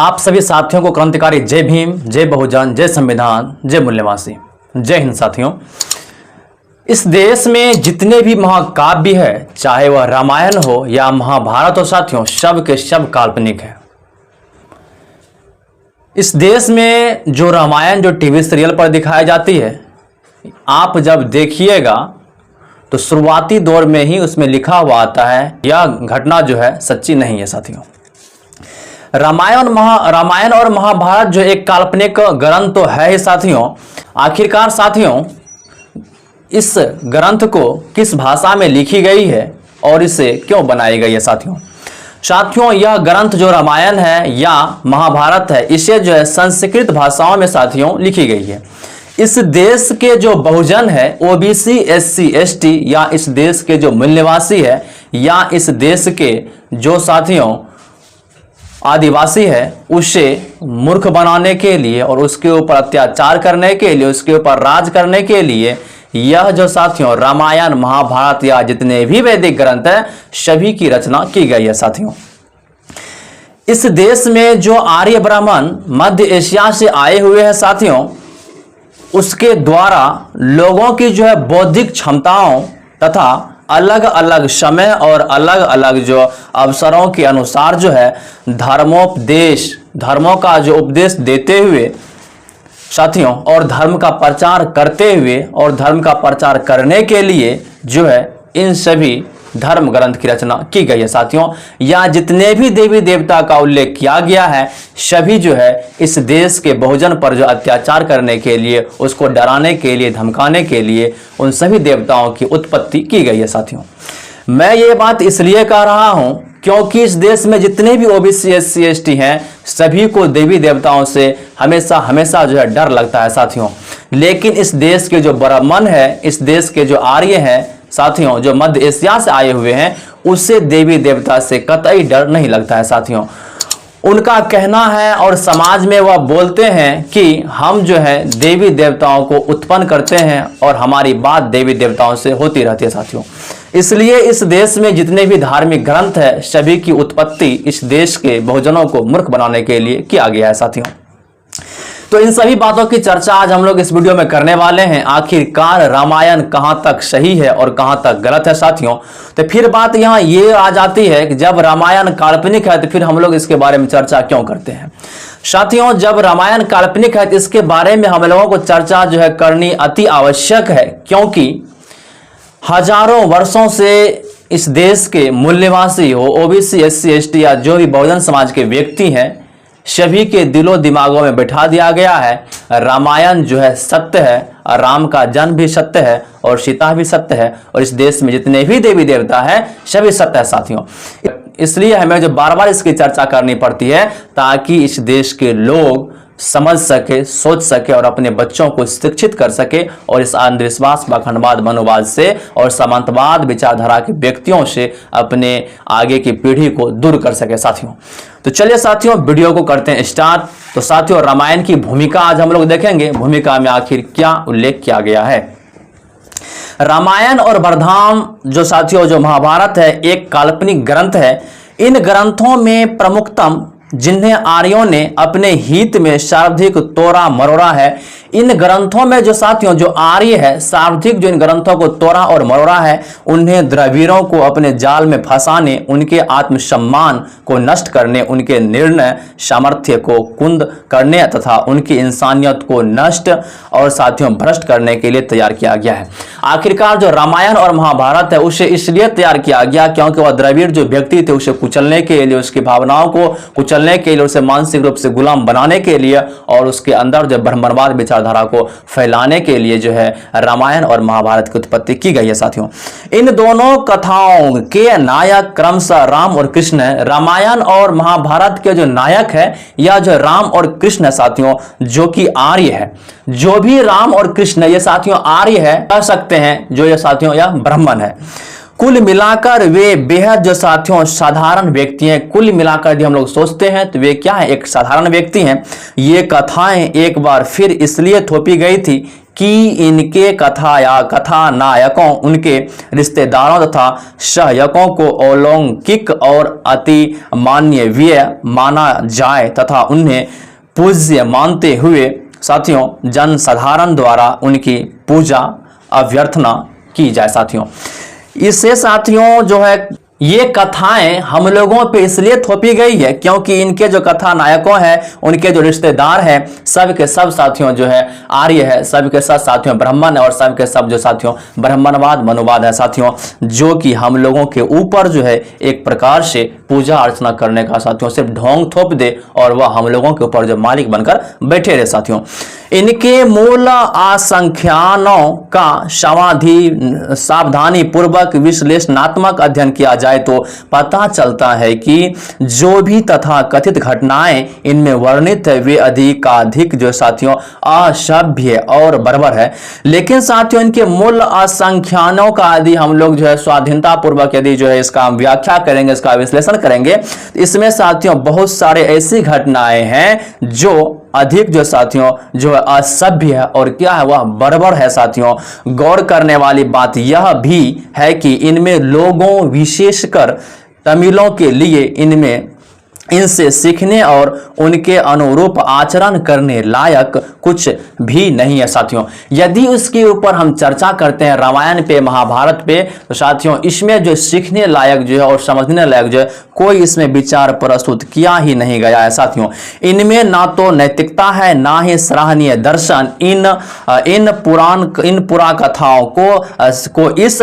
आप सभी साथियों को क्रांतिकारी जय भीम, जय बहुजन, जय संविधान, जय मूल्यवासी, जय हिंद। साथियों, इस देश में जितने भी महाकाव्य है, चाहे वह रामायण हो या महाभारत हो, साथियों सब के सब काल्पनिक है। इस देश में जो रामायण जो टीवी सीरियल पर दिखाई जाती है, आप जब देखिएगा तो शुरुआती दौर में ही उसमें लिखा हुआ आता है यह घटना जो है सच्ची नहीं है। साथियों, रामायण और महाभारत जो एक काल्पनिक ग्रंथ तो है ही। साथियों, आखिरकार साथियों इस ग्रंथ को किस भाषा में लिखी गई है और इसे क्यों बनाई गई है? साथियों यह ग्रंथ जो रामायण है या महाभारत है, इसे जो है संस्कृत भाषाओं में साथियों लिखी गई है। इस देश के जो बहुजन है, ओबीसी, एससी, एसटी या इस देश के जो मूल्यवासी है या इस देश के जो साथियों आदिवासी है, उसे मूर्ख बनाने के लिए और उसके ऊपर अत्याचार करने के लिए, उसके ऊपर राज करने के लिए यह जो साथियों रामायण, महाभारत या जितने भी वैदिक ग्रंथ है सभी की रचना की गई है। साथियों, इस देश में जो आर्य ब्राह्मण मध्य एशिया से आए हुए हैं साथियों, उसके द्वारा लोगों की जो है बौद्धिक क्षमताओं तथा अलग अलग समय और अलग अलग जो अवसरों के अनुसार जो है धर्मों का जो उपदेश देते हुए साथियों और धर्म का प्रचार करते हुए और धर्म का प्रचार करने के लिए जो है इन सभी धर्म ग्रंथ की रचना की गई है। साथियों, या जितने भी देवी देवता का उल्लेख किया गया है सभी जो है इस देश के बहुजन पर जो अत्याचार करने के लिए, उसको डराने के लिए, धमकाने के लिए उन सभी देवताओं की उत्पत्ति की गई है। साथियों, मैं ये बात इसलिए कह रहा हूं क्योंकि इस देश में जितने भी ओबीसी, एससी, एसटी हैं सभी को देवी देवताओं से हमेशा जो है डर लगता है। साथियों, लेकिन इस देश के जो ब्राह्मण है, इस देश के जो आर्य हैं साथियों, जो मध्य एशिया से आए हुए हैं, उससे देवी देवता से कतई डर नहीं लगता है। साथियों, उनका कहना है और समाज में वह बोलते हैं कि हम जो है देवी देवताओं को उत्पन्न करते हैं और हमारी बात देवी देवताओं से होती रहती है। साथियों, इसलिए इस देश में जितने भी धार्मिक ग्रंथ है सभी की उत्पत्ति इस देश के बहुजनों को मूर्ख बनाने के लिए किया गया है। साथियों, तो इन सभी बातों की चर्चा आज हम लोग इस वीडियो में करने वाले हैं। आखिरकार रामायण कहां तक सही है और कहां तक गलत है। साथियों, तो फिर बात यहां ये आ जाती है कि जब रामायण काल्पनिक है तो फिर हम लोग इसके बारे में चर्चा क्यों करते हैं? साथियों, जब रामायण काल्पनिक है तो इसके बारे में हम लोगों को चर्चा जो है करनी अति आवश्यक है, क्योंकि हजारों वर्षों से इस देश के मूल्यवासी हो, ओबीसी, एससी, एसटी या जो भी बहुजन समाज के व्यक्ति हैं सभी के दिलों दिमागों में बैठा दिया गया है रामायण जो है सत्य है, राम का जन्म भी सत्य है और सीता भी सत्य है और इस देश में जितने भी देवी देवता है सभी सत्य है। साथियों, इसलिए हमें जो बार बार इसकी चर्चा करनी पड़ती है ताकि इस देश के लोग समझ सके, सोच सके और अपने बच्चों को शिक्षित कर सके और इस अंधविश्वास, पाखंडवाद, मनोवाद से और सामंतवाद विचारधारा के व्यक्तियों से अपने आगे की पीढ़ी को दूर कर सके। साथियों, तो चलिए साथियों वीडियो को करते हैं स्टार्ट। तो साथियों, रामायण की भूमिका आज हम लोग देखेंगे, भूमिका में आखिर क्या उल्लेख किया गया है। रामायण और बरधाम जो साथियों जो महाभारत है एक काल्पनिक ग्रंथ है। इन ग्रंथों में प्रमुखतम जिन्हें आर्यों ने अपने हित में सर्वाधिक तोड़ा मरोड़ा है, इन ग्रंथों में जो साथियों जो आर्य है सर्वाधिक जो इन ग्रंथों को तोड़ा और मरोड़ा है, उन्हें द्रविड़ों को अपने जाल में फंसाने, उनके आत्मसम्मान को नष्ट करने, उनके निर्णय सामर्थ्य को कुंद करने तथा उनकी इंसानियत को नष्ट और साथियों भ्रष्ट करने के लिए तैयार किया गया है। आखिरकार जो रामायण और महाभारत है उसे इसलिए तैयार किया गया क्योंकि वह द्रविड़ जो व्यक्ति थे उसे कुचलने के लिए, उसकी भावनाओं को कुचलने के लिए, उसे मानसिक रूप से गुलाम बनाने के लिए और उसके अंदर जो ब्रह्मवाद विचारधारा को फैलाने के लिए जो है रामायण और महाभारत की उत्पत्ति की गई है। साथियों, इन दोनों कथाओं के नायक क्रमशः राम और कृष्ण है। रामायण और महाभारत के जो नायक है या जो राम और कृष्ण है साथियों, जो कि आर्य है। जो भी राम और कृष्ण ये साथियों आर्य है कह सकते हैं, जो ये साथियों या ब्राह्मण है। कुल मिलाकर वे बेहद जो साथियों साधारण व्यक्ति हैं। कुल मिलाकर यदि हम लोग सोचते हैं तो वे क्या है, एक साधारण व्यक्ति हैं। ये कथाएं एक बार फिर इसलिए थोपी गई थी कि इनके कथानायकों उनके रिश्तेदारों तथा सहायकों को अलौकिक और अति मानवीय माना जाए तथा उन्हें पूज्य मानते हुए साथियों जनसाधारण द्वारा उनकी पूजा अभ्यर्थना की जाए। साथियों इससे साथियों जो है ये कथाएं हम लोगों पे इसलिए थोपी गई है क्योंकि इनके जो कथानायकों हैं उनके जो रिश्तेदार हैं सब के सब साथियों जो है आर्य है, सब के सब साथियों ब्राह्मण है और सब के सब जो साथियों ब्राह्मणवाद मनुवाद है साथियों, जो कि हम लोगों के ऊपर जो है एक प्रकार से पूजा अर्चना करने का साथियों सिर्फ ढोंग थोप दे और वह हम लोगों के ऊपर जो मालिक बनकर बैठे रहे। साथियों इनके मूल आसंख्यानों का सावधानी पूर्वक विश्लेषणात्मक अध्ययन किया जाए तो पता चलता है कि जो भी तथा कथित घटनाएं इनमें वर्णित है वे अधिकाधिक जो साथियों असभ्य और बर्बर है। लेकिन साथियों इनके मूल आसंख्यानों का यदि हम लोग जो है स्वाधीनता पूर्वक यदि जो है इसका व्याख्या करेंगे, इसका विश्लेषण करेंगे, इसमें साथियों बहुत सारे ऐसी घटनाएं हैं जो अधिक जो साथियों जो असभ्य है और क्या है वह बर्बर है। साथियों गौर करने वाली बात यह भी है कि इनमें लोगों विशेषकर तमिलों के लिए इनसे सीखने और उनके अनुरूप आचरण करने लायक कुछ भी नहीं है। साथियों यदि उसके ऊपर हम चर्चा करते हैं रामायण पे महाभारत पे तो साथियों इसमें जो सीखने लायक जो है और समझने लायक जो है कोई इसमें विचार प्रस्तुत किया ही नहीं गया है। साथियों इनमें ना तो नैतिकता है ना ही सराहनीय दर्शन। इन पुराण कथाओं को इस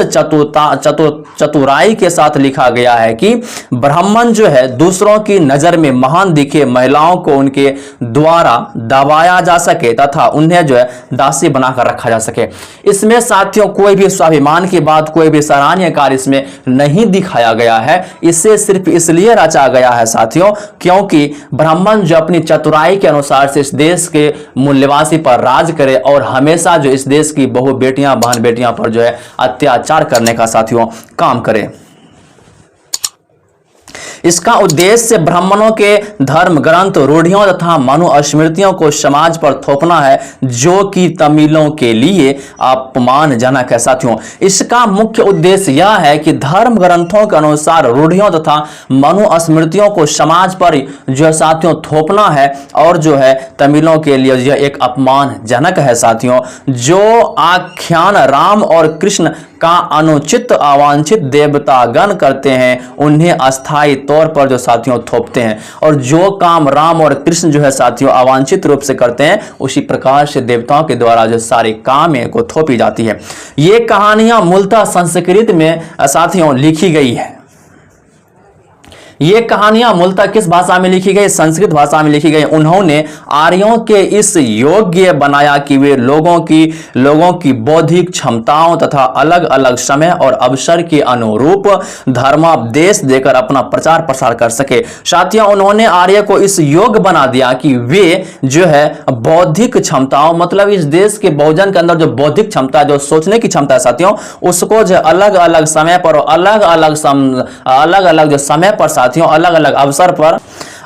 चतुराई के साथ लिखा गया है कि ब्राह्मण जो है दूसरों की नजर में महान दिखे, महिलाओं को उनके द्वारा दबाया जा सके तथा उन्हें जो है दासी बनाकर रखा जा सके। इसमें साथियों कोई भी स्वाभिमान की बात, कोई भी सराहनीय कार्य इसमें नहीं दिखाया गया है। इसे सिर्फ इसलिए रचा गया है साथियों क्योंकि ब्राह्मण जो अपनी चतुराई के अनुसार से इस देश के मूल्यवासी पर राज करे और हमेशा जो इस देश की बहु बेटियां बहन बेटियां पर जो है अत्याचार करने का साथियों काम करे। इसका उद्देश्य ब्राह्मणों के धर्म ग्रंथ रूढ़ियों तथा मनुस्मृतियों को समाज पर थोपना है जो कि तमिलों के लिए अपमानजनक है। साथियों इसका मुख्य उद्देश्य यह है कि धर्म ग्रंथों के अनुसार रूढ़ियों तथा मनुस्मृतियों को समाज पर जो है साथियों थोपना है और जो है तमिलों के लिए यह एक अपमानजनक है। साथियों जो आख्यान राम और कृष्ण का अनुचित अवांछित देवतागण करते हैं उन्हें अस्थायी तौर पर जो साथियों थोपते हैं और जो काम राम और कृष्ण जो है साथियों अवांछित रूप से करते हैं उसी प्रकार से देवताओं के द्वारा जो सारी काम को थोपी जाती है। ये कहानियां मूलतः संस्कृत में साथियों लिखी गई है। ये कहानियां मूलतः किस भाषा में लिखी गई? संस्कृत भाषा में लिखी गई। उन्होंने आर्यों के इस योग्य बनाया कि वे लोगों की बौद्धिक क्षमताओं तथा अलग अलग समय और अवसर के अनुरूप धर्मापदेश देकर अपना प्रचार प्रसार कर सके। साथियों उन्होंने आर्य को इस योग्य बना दिया कि वे जो है बौद्धिक क्षमताओं मतलब इस देश के बहुजन के अंदर जो बौद्धिक क्षमता जो सोचने की क्षमता है साथियों उसको जो अलग अलग समय पर अलग अलग जो समय पर अलग अलग अवसर पर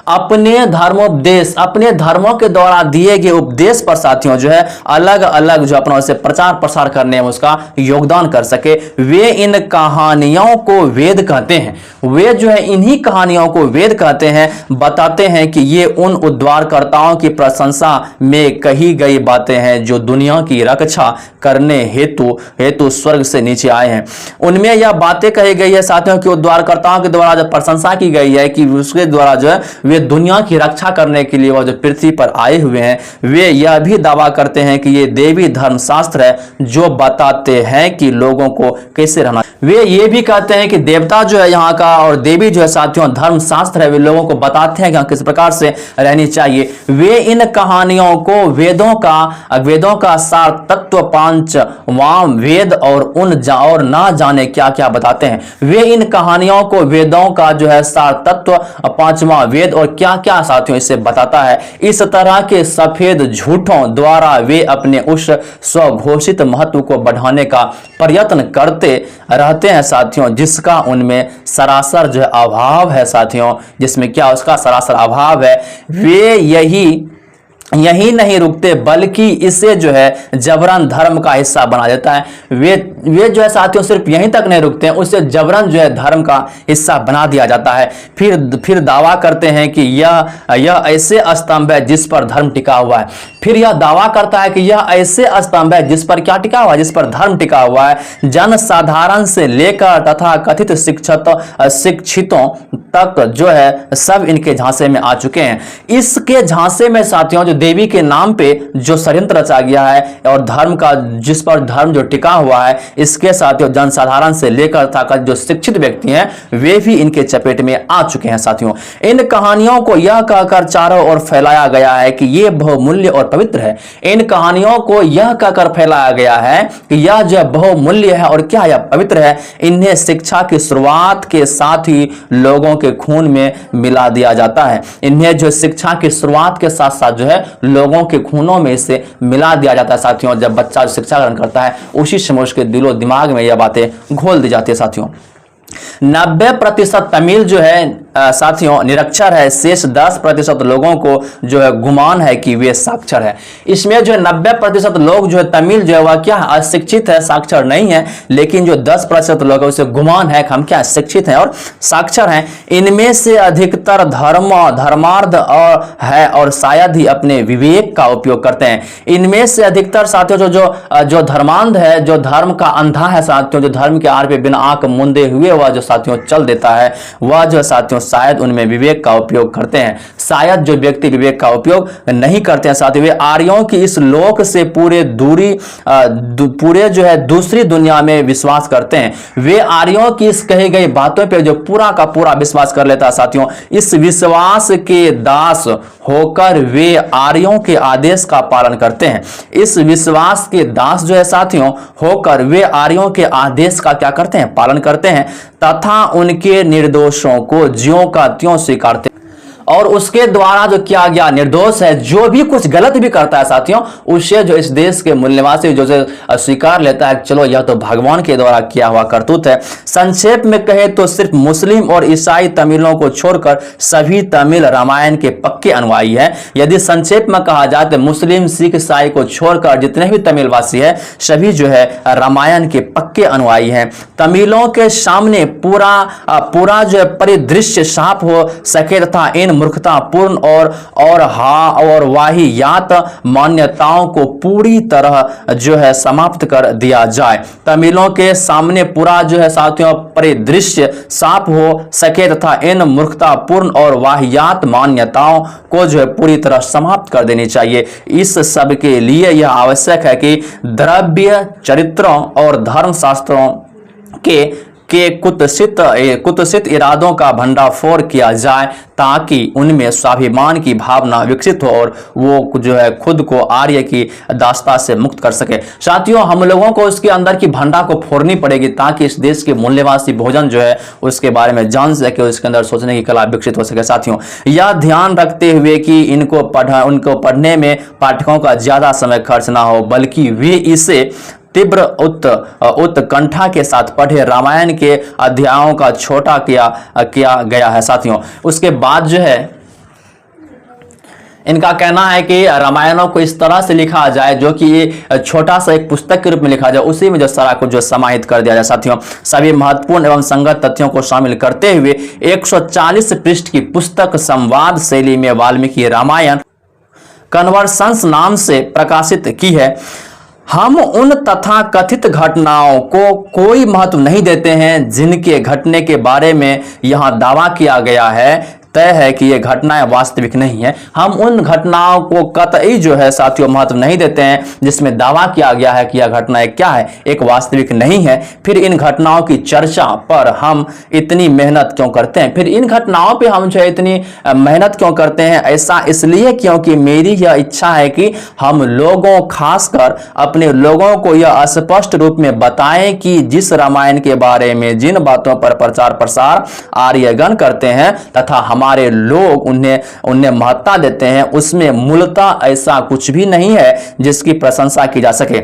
अपने धर्मोपदेश अपने धर्मों के द्वारा दिए गए उपदेश पर साथियों जो है अलग अलग जो अपना उसे प्रचार प्रसार करने में उसका योगदान कर सके। वे इन कहानियों को वेद कहते हैं। वे जो है इन्हीं कहानियों को वेद कहते हैं, बताते हैं कि ये उन उद्धारकर्ताओं की प्रशंसा में कही गई बातें हैं जो दुनिया की रक्षा करने हेतु स्वर्ग से नीचे आए हैं। उनमें यह बातें कही गई है साथियों कि उद्धारकर्ताओं के द्वारा जो प्रशंसा की गई है कि उसके द्वारा जो है वे दुनिया की रक्षा करने के लिए वह जो पृथ्वी पर आए हुए हैं। वे यह भी दावा करते हैं कि ये देवी धर्मशास्त्र है जो बताते हैं कि लोगों को कैसे रहना। वे ये भी कहते हैं कि देवता जो है यहाँ का और देवी जो है साथियों धर्मशास्त्र है, वे लोगों को बताते हैं कि किस प्रकार से रहनी चाहिए। वे इन कहानियों को वेदों का सार तत्व पांच वाम वेद और ना जाने क्या क्या बताते हैं। वे इन कहानियों को वेदों का जो है सार तत्व पांचवा वेद और क्या क्या साथियों इससे बताता है। इस तरह के सफेद झूठों द्वारा वे अपने उस स्वघोषित महत्व को बढ़ाने का प्रयत्न करते रहते हैं साथियों, जिसका उनमें सरासर जो अभाव है साथियों, जिसमें क्या उसका सरासर अभाव है। वे यही यही नहीं रुकते बल्कि इसे जो है जबरन धर्म का हिस्सा बना देता है। वे जो है साथियों सिर्फ यहीं तक नहीं रुकते हैं, उसे जबरन जो है धर्म का हिस्सा बना दिया जाता है। फिर दावा करते हैं कि यह ऐसे स्तंभ है जिस पर धर्म टिका हुआ है। फिर यह दावा करता है कि यह ऐसे स्तंभ है जिस पर क्या टिका हुआ है, जिस पर धर्म टिका हुआ है। जन साधारण से लेकर तथा कथित शिक्षितों तक जो है सब इनके झांसे में आ चुके हैं। इसके झांसे में साथियों जो देवी के नाम पे जो षड्यंत्र रचा गया है और धर्म का, जिस पर धर्म जो टिका हुआ है, इसके साथियों जनसाधारण से लेकर तक जो शिक्षित व्यक्ति हैं वे भी इनके चपेट में आ चुके हैं। साथियों इन कहानियों को यह कहकर चारों ओर फैलाया गया है कि ये बहुमूल्य और पवित्र है। इन कहानियों को यह कहकर फैलाया गया है कि यह जो बहुमूल्य है और क्या यह पवित्र है। इन्हें शिक्षा की शुरुआत के साथ ही लोगों के खून में मिला दिया जाता है। इन्हें जो शिक्षा की शुरुआत के साथ साथ जो है लोगों के खूनों में इसे मिला दिया जाता है। साथियों जब बच्चा शिक्षा ग्रहण करता है उसी समय उसके दिलो दिमाग में यह बातें घोल दी जाती है। साथियों 90% तमिल जो है साथियों निरक्षर है, शेष 10% लोगों को जो है गुमान है कि वे साक्षर है। इसमें जो 90% लोग जो है तमिल जो है वह क्या है, अशिक्षित है, साक्षर नहीं है। लेकिन जो 10% लोग है उसे गुमान है कि हम क्या शिक्षित हैं और साक्षर हैं। इनमें से अधिकतर धर्मार्थ और शायद ही अपने विवेक का उपयोग करते हैं। इनमें से अधिकतर साथियों जो धर्मांध है, जो धर्म का अंधा है साथियों, जो धर्म के आड़ पे बिना आंख मूंदे हुए वह जो साथियों चल देता है, वह जो साथियों शायद उनमें विवेक का उपयोग करते हैं। शायद जो व्यक्ति विवेक का उपयोग नहीं करते हैं साथियों, वे आर्यों की इस लोक से पूरे जो है दूसरी दुनिया में विश्वास करते हैं। वे आर्यों की इस कही गई बातों पे जो पूरा का पूरा विश्वास कर लेता है साथियों। इस विश्वास के दास होकर वे आर्यों के आदेश का पालन करते हैं। इस विश्वास के दास जो है साथियों होकर वे आर्यों के आदेश का क्या करते हैं, पालन करते हैं तथा उनके निर्दोषों को ज्यों का त्यों स्वीकारते हैं। और उसके द्वारा जो किया गया निर्दोष है, जो भी कुछ गलत भी करता है साथियों, उसे जो इस देश के मूल निवासी जो स्वीकार लेता है, चलो यह तो भगवान के द्वारा किया हुआ करतूत है। संक्षेप में कहे तो सिर्फ मुस्लिम और ईसाई तमिलों को छोड़कर सभी तमिल रामायण के पक्के अनुयायी हैं। यदि संक्षेप में कहा जाए तो मुस्लिम, सिख, ईसाई को छोड़कर जितने भी तमिलवासी है सभी जो है रामायण के पक्के अनुयायी हैं। तमिलों के सामने पूरा जो परिदृश्य साफ हो सके तथा इन मूर्खतापूर्ण और वाहियात मान्यताओं को पूरी तरह जो है समाप्त कर दिया जाए। तमिलों के सामने पूरा जो है साथियों परिदृश्य साफ हो सके तथा इन मूर्खतापूर्ण और वाहियात मान्यताओं को जो है पूरी तरह समाप्त कर देनी चाहिए। इस सब के लिए यह आवश्यक है कि द्रव्य चरित्रों और धर्मशास्त्रों के कुत्सित इरादों का भंडाफोड़ किया जाए ताकि उनमें स्वाभिमान की भावना विकसित हो और वो जो है खुद को आर्य की दास्ता से मुक्त कर सके। साथियों हम लोगों को उसके अंदर की भंडा को फोड़नी पड़ेगी ताकि इस देश के मूल निवासी भोजन जो है उसके बारे में जान सके, उसके अंदर सोचने की कला विकसित हो सके। साथियों यह ध्यान रखते हुए कि उनको पढ़ने में पाठकों का ज्यादा समय खर्च ना हो, बल्कि वे इसे तीव्र उत्कंठा के साथ पढ़े। रामायण के अध्यायों का छोटा किया गया है साथियों। उसके बाद जो है इनका कहना है कि रामायणों को इस तरह से लिखा जाए जो कि ये छोटा सा एक पुस्तक के रूप में लिखा जाए, उसी में जो सारा कुछ जो समाहित कर दिया जाए। साथियों सभी महत्वपूर्ण एवं संगत तथ्यों को शामिल करते हुए 140 पृष्ठ की पुस्तक संवाद शैली में वाल्मीकि रामायण कन्वर्सन्स नाम से प्रकाशित की है। हम उन तथा कथित घटनाओं को कोई महत्व नहीं देते हैं जिनके घटने के बारे में यहाँ दावा किया गया है। तय है कि ये घटनाएं वास्तविक नहीं है। हम उन घटनाओं को कतई जो है साथियों महत्व नहीं देते हैं जिसमें दावा किया गया है कि यह घटनाएं क्या है, एक वास्तविक नहीं है। फिर इन घटनाओं की चर्चा पर हम इतनी मेहनत क्यों करते हैं? फिर इन घटनाओं पे हम जो है इतनी मेहनत क्यों करते हैं? ऐसा इसलिए क्योंकि मेरी यह इच्छा है कि हम लोगों, खासकर अपने लोगों को यह स्पष्ट रूप में बताएं कि जिस रामायण के बारे में जिन बातों पर प्रचार प्रसार आर्यगण करते हैं तथा हमारे लोग उन्हें महत्ता देते हैं, उसमें मूलतः ऐसा कुछ भी नहीं है जिसकी प्रशंसा की जा सके।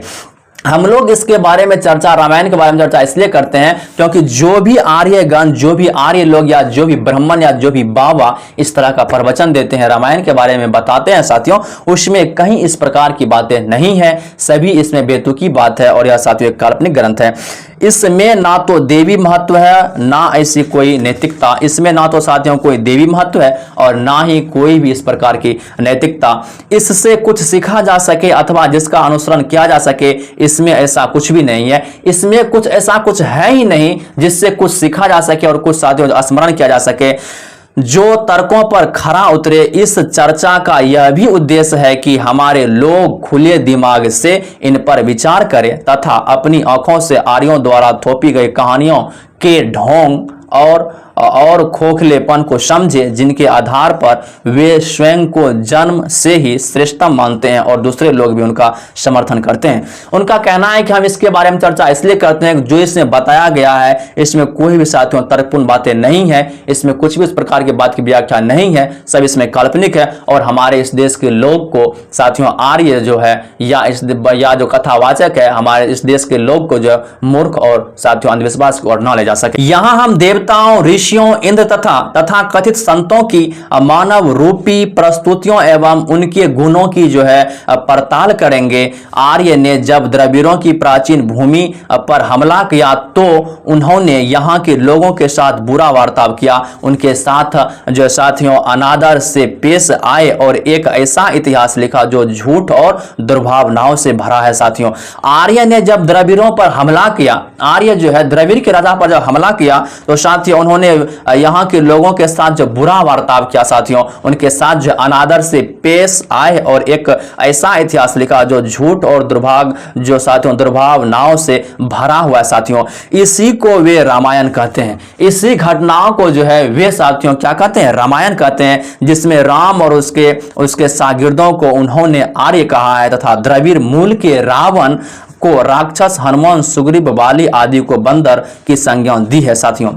हम लोग इसके बारे में चर्चा, रामायण के बारे में चर्चा इसलिए करते हैं क्योंकि जो भी आर्यगण, जो भी आर्य लोग या जो भी ब्राह्मण या जो भी बाबा इस तरह का प्रवचन देते हैं, रामायण के बारे में बताते हैं साथियों, उसमें कहीं इस प्रकार की बातें नहीं है, सभी इसमें बेतुकी बात है और यह साथियों एक काल्पनिक ग्रंथ है। इसमें ना तो देवी महत्व है, ना ऐसी कोई नैतिकता, इसमें ना तो साथियों कोई देवी महत्व है और ना ही कोई भी इस प्रकार की नैतिकता। इससे कुछ सीखा जा सके अथवा जिसका अनुसरण किया जा सके, इसमें ऐसा कुछ भी नहीं है। इसमें कुछ ऐसा कुछ है ही नहीं जिससे कुछ सीखा जा सके और कुछ साथियों स्मरण किया जा सके। जो तर्कों पर खरा उतरे, इस चर्चा का यह भी उद्देश्य है कि हमारे लोग खुले दिमाग से इन पर विचार करें तथा अपनी आंखों से आर्यों द्वारा थोपी गई कहानियों के ढोंग और खोखलेपन को समझे, जिनके आधार पर वे स्वयं को जन्म से ही श्रेष्ठतम मानते हैं और दूसरे लोग भी उनका समर्थन करते हैं। उनका कहना है कि हम इसके बारे में चर्चा इसलिए करते हैं जो इसमें बताया गया है, इसमें कोई भी साथियों तर्कपूर्ण बातें नहीं है, इसमें कुछ भी इस प्रकार की बात की व्याख्या नहीं है, सब इसमें काल्पनिक है और हमारे इस देश के लोग को साथियों आर्य जो है या जो कथावाचक है, हमारे इस देश के लोग को जो मूर्ख और साथियों अंधविश्वास की ओर न ले जा सके। यहाँ हम देवताओं, ऋषियों, इंद्र तथा कथित संतों की मानव रूपी प्रस्तुतियों एवं उनके गुणों की जो है पड़ताल करेंगे। आर्य ने जब द्रविड़ों की प्राचीन भूमि पर हमला किया तो उन्होंने यहाँ के लोगों के साथ बुरा वार्ताव किया, उनके साथ जो साथियों अनादर से पेश आए और एक ऐसा इतिहास लिखा जो झूठ और दुर्भावनाओं से भरा है। साथियों आर्य ने जब द्रविड़ों पर हमला किया, आर्य जो है द्रविड़ के राजा पर जब हमला किया तो साथियों उन्होंने यहाँ के लोगों के साथ जो बुरा वार्ताव किया, साथियों उनके साथ जो अनादर से पेश आए और एक ऐसा इतिहास लिखा जो झूठ और दुर्भावनाओं से भरा हुआ है। साथियों इसी को वे रामायण कहते हैं। इसी घटनाओं को जो है वे साथियों क्या कहते हैं? रामायण कहते हैं, जिसमें राम और उसके शागिर्दों को उन्होंने आर्य कहा है तथा द्रविड़ मूल के रावण को राक्षस, हनुमान, सुग्रीव, बाली आदि को बंदर की संज्ञा दी है। साथियों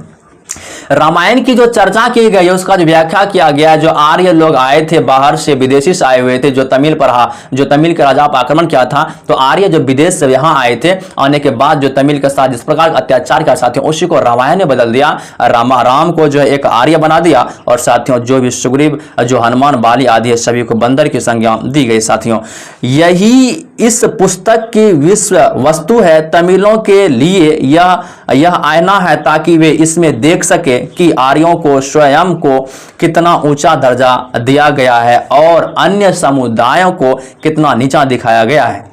रामायण की जो चर्चा की गई है उसका जो व्याख्या किया गया है, जो आर्य लोग आए थे बाहर से, विदेशी से आए हुए थे, जो तमिल के राजा पर आक्रमण किया था, तो आर्य जो विदेश से यहाँ आए थे, आने के बाद जो तमिल के साथ जिस प्रकार अत्याचार किया साथियों, उसी को रामायण ने बदल दिया। राम को जो है एक आर्य बना दिया और साथियों जो भी सुग्रीव, जो हनुमान, बाली आदि सभी को बंदर की संज्ञा दी गई। साथियों यही इस पुस्तक की विश्व वस्तु है। तमिलों के लिए यह आईना है ताकि वे इसमें देख सके कि आर्यों को स्वयं को कितना ऊंचा दर्जा दिया गया है और अन्य समुदायों को कितना नीचा दिखाया गया है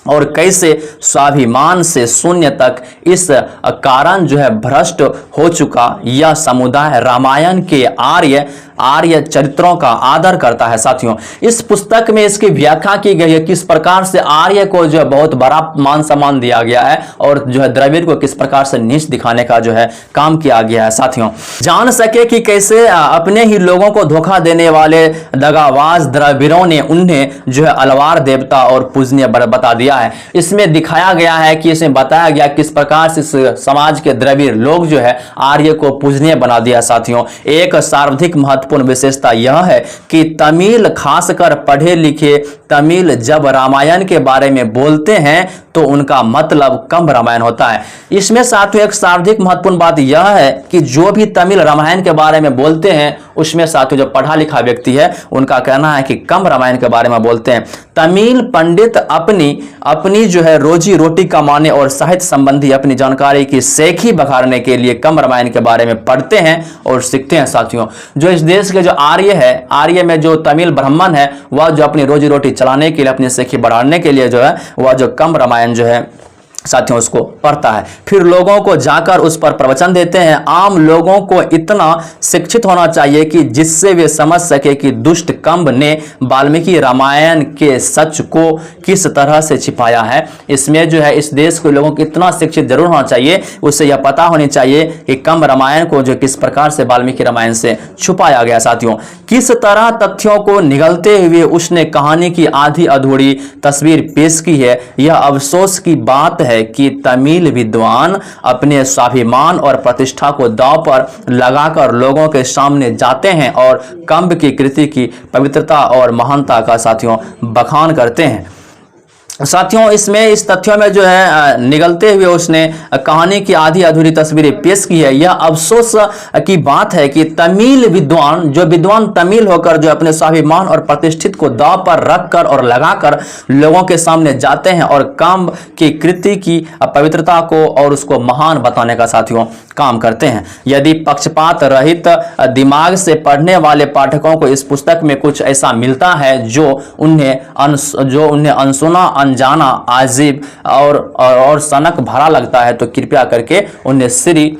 और कैसे स्वाभिमान से शून्य तक इस कारण जो है भ्रष्ट हो चुका यह समुदाय रामायण के आर्य चरित्रों का आदर करता है। साथियों इस पुस्तक में इसकी व्याख्या की गई है किस प्रकार से आर्य को जो है बहुत बड़ा मान सम्मान दिया गया है और जो है द्रविड़ को किस प्रकार से नीच दिखाने का जो है काम किया गया है। साथियों जान सके कि कैसे अपने ही लोगों को धोखा देने वाले दगाबाज द्रविड़ों ने उन्हें जो है अलवार देवता और पूजनीय बता दिया है। इसमें दिखाया गया है कि इसमें बताया गया किस प्रकार से समाज के द्रविड़ लोग जो है आर्य को पूजनीय बना दिया। साथियों एक सर्वाधिक महत्वपूर्ण विशेषता यह है कि तमिल, खासकर पढ़े लिखे तमिल, जब रामायण के बारे में बोलते हैं तो उनका मतलब कम रामायण होता है। इसमें साथियों एक सर्वाधिक महत्वपूर्ण बात यह है कि जो भी तमिल रामायण के बारे में बोलते हैं उसमें साथियों जो पढ़ा लिखा व्यक्ति है उनका कहना है कि कम रामायण के बारे में बोलते हैं। तमिल पंडित अपनी जो है रोजी रोटी कमाने और साहित्य संबंधी अपनी जानकारी की सेखी बखारने के लिए कम रामायण के बारे में पढ़ते हैं और सीखते हैं। साथियों जो इस देश के जो आर्य में जो तमिल ब्राह्मण है वह जो अपनी रोजी रोटी चलाने के लिए, अपनी सेखी बढ़ाने के लिए जो है वह जो कम रामायण जो है साथियों उसको पढ़ता है, फिर लोगों को जाकर उस पर प्रवचन देते हैं। आम लोगों को इतना शिक्षित होना चाहिए कि जिससे वे समझ सके कि दुष्ट कंब ने वाल्मीकि रामायण के सच को किस तरह से छिपाया है। इसमें जो है इस देश के लोगों को इतना शिक्षित जरूर होना चाहिए, उससे यह पता होनी चाहिए कि कंब रामायण को जो किस प्रकार से वाल्मीकि रामायण से छुपाया गया। साथियों किस तरह तथ्यों को निगलते हुए उसने कहानी की आधी अधूरी तस्वीर पेश की है। यह अफसोस की बात है कि तमिल विद्वान अपने स्वाभिमान और प्रतिष्ठा को दांव पर लगाकर लोगों के सामने जाते हैं और कंब की कृति की पवित्रता और महानता का साथियों बखान करते हैं। साथियों इसमें इस तथ्यों में जो है निगलते हुए उसने कहानी की आधी अधूरी तस्वीरें पेश की है। यह अफसोस की बात है कि तमिल विद्वान जो विद्वान तमिल होकर जो अपने स्वाभिमान और प्रतिष्ठित को दांव पर रखकर और लगाकर लोगों के सामने जाते हैं और काम की कृति की पवित्रता को और उसको महान बताने का साथियों काम करते हैं। यदि पक्षपात रहित दिमाग से पढ़ने वाले पाठकों को इस पुस्तक में कुछ ऐसा मिलता है जो उन्हें अनसुना, अनजाना, अजीब और सनक भरा लगता है, तो कृपया करके उन्हें श्री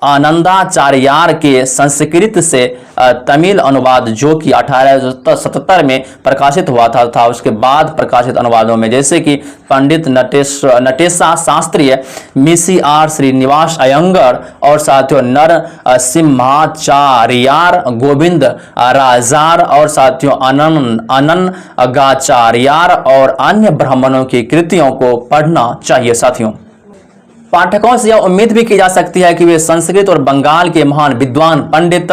आनंदाचार्यार के संस्कृत से तमिल अनुवाद जो कि 1877 में प्रकाशित हुआ था उसके बाद प्रकाशित अनुवादों में जैसे कि पंडित नटेशा शास्त्री, मिसी आर श्रीनिवास अयंगर और साथियों नर सिम्हाचार्यार, गोविंद राजार और साथियों अनंगाचार्यार और अन्य ब्राह्मणों की कृतियों को पढ़ना चाहिए। साथियों पाठकों से यह उम्मीद भी की जा सकती है कि वे संस्कृत और बंगाल के महान विद्वान पंडित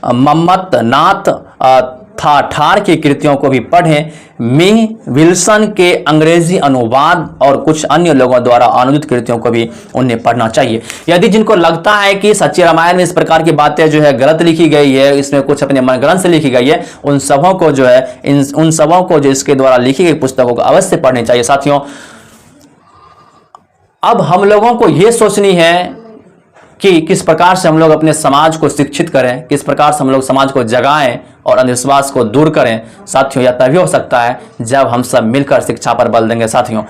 मम्मतनाथ ठाठार की कृतियों को भी पढ़ें। मी विल्सन के अंग्रेजी अनुवाद और कुछ अन्य लोगों द्वारा अनुदित कृतियों को भी उन्हें पढ़ना चाहिए। यदि जिनको लगता है कि सच्चे रामायण में इस प्रकार की बातें जो है गलत लिखी गई है, इसमें कुछ अपने मनगढ़ंत से लिखी गई है, उन सबों को जो है उन सबों को जो इसके द्वारा लिखी गई पुस्तकों को अवश्य पढ़नी चाहिए। साथियों अब हम लोगों को यह सोचनी है कि किस प्रकार से हम लोग अपने समाज को शिक्षित करें, किस प्रकार से हम लोग समाज को जगाएं और अंधविश्वास को दूर करें। साथियों यह तभी हो सकता है जब हम सब मिलकर शिक्षा पर बल देंगे। साथियों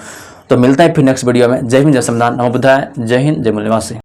तो मिलते हैं फिर नेक्स्ट वीडियो में। जय हिंद, जय संविधान, नमो बुद्धाय, जय हिंद, जय मूल्यवासी।